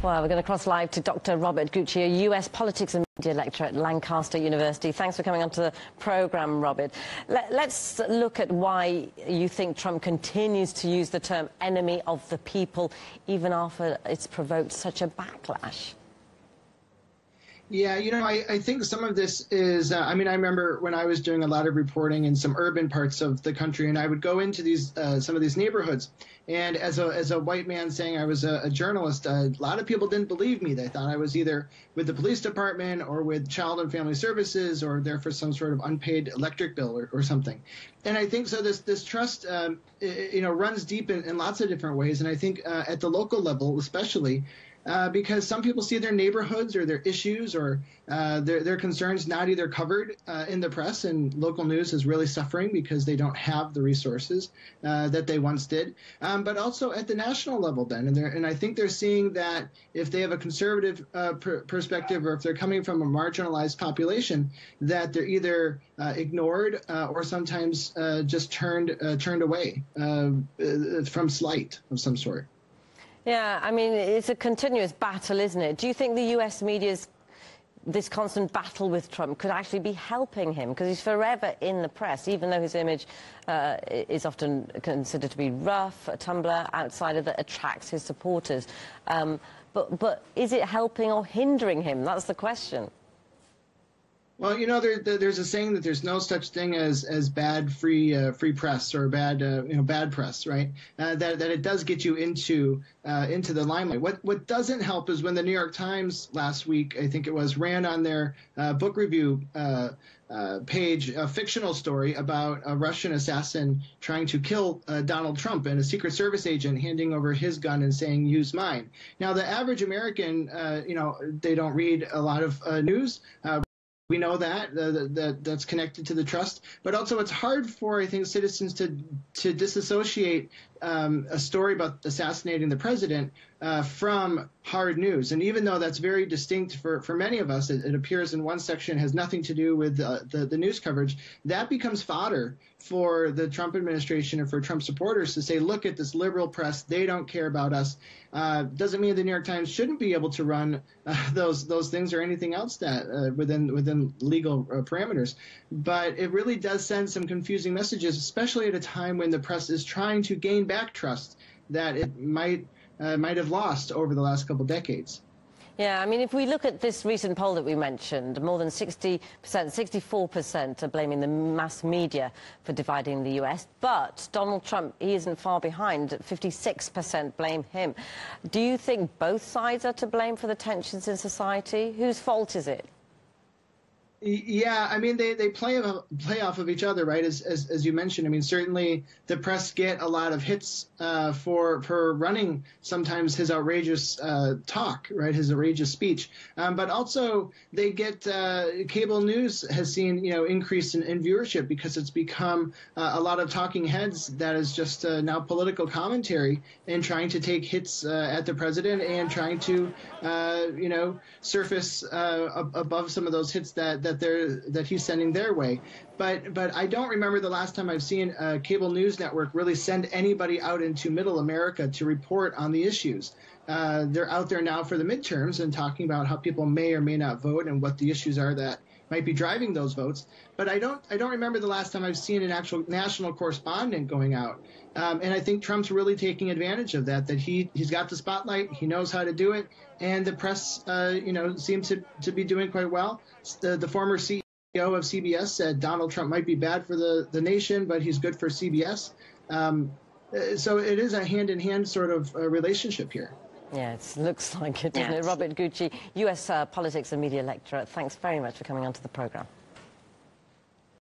Well, we're going to cross live to Dr. Robert Gutsche, a US politics and media lecturer at Lancaster University. Thanks for coming onto the programme, Robert. Let's look at why you think Trump continues to use the term enemy of the people, even after it's provoked such a backlash. Yeah, I think some of this is, I remember when I was doing a lot of reporting in some urban parts of the country, and I would go into these some of these neighborhoods, and as a white man saying I was a journalist, a lot of people didn't believe me. They thought I was either with the police department or with Child and Family Services or there for some sort of unpaid electric bill or something. And I think so this trust, runs deep in lots of different ways, and I think at the local level especially, because some people see their neighborhoods or their issues or their concerns not either covered in the press, and local news is really suffering because they don't have the resources that they once did, but also at the national level then. And I think they're seeing that if they have a conservative perspective or if they're coming from a marginalized population, that they're either ignored or sometimes just turned away from slight of some sort. Yeah, I mean, it's a continuous battle, isn't it? Do you think the US media's this constant battle with Trump could actually be helping him? Because he's forever in the press, even though his image is often considered to be rough, a tumbler, outsider that attracts his supporters. But is it helping or hindering him? That's the question. Well, there's a saying that there's no such thing as bad free press or bad press, right? That it does get you into the limelight. What doesn't help is when the New York Times last week, I think it was, ran on their book review page a fictional story about a Russian assassin trying to kill Donald Trump, and a Secret Service agent handing over his gun and saying, "Use mine." Now, the average American, they don't read a lot of news. We know that's connected to the trust, but also it's hard for, I think, citizens to disassociate a story about assassinating the president from hard news. And even though that's very distinct for many of us, it appears in one section, has nothing to do with the news coverage, that becomes fodder for the Trump administration and for Trump supporters to say, look at this liberal press, they don't care about us. Doesn't mean the New York Times shouldn't be able to run those things or anything else that within legal parameters. But it really does send some confusing messages, especially at a time when the press is trying to gain back trust that it might have lost over the last couple decades. Yeah, I mean, if we look at this recent poll that we mentioned, more than 60%, 64% are blaming the mass media for dividing the US. But Donald Trump, he isn't far behind. 56% blame him. Do you think both sides are to blame for the tensions in society? Whose fault is it? Yeah, I mean, they play off of each other, right? As you mentioned, I mean, certainly the press get a lot of hits for running sometimes his outrageous talk, right? His outrageous speech, but also they get cable news has seen increase in viewership because it's become a lot of talking heads that is just now political commentary and trying to take hits at the president and trying to surface above some of those hits that he's sending their way. But I don't remember the last time I've seen a cable news network really send anybody out into middle America to report on the issues. They're out there now for the midterms and talking about how people may or may not vote and what the issues are that might be driving those votes. But I don't remember the last time I've seen an actual national correspondent going out. And I think Trump's really taking advantage of that he's got the spotlight, he knows how to do it, and the press, seems to be doing quite well. The former CEO of CBS said Donald Trump might be bad for the nation, but he's good for CBS. So it is a hand-in-hand sort of relationship here. Yeah, it looks like it, doesn't it? Robert Gutsche, US politics and media lecturer, thanks very much for coming onto the programme.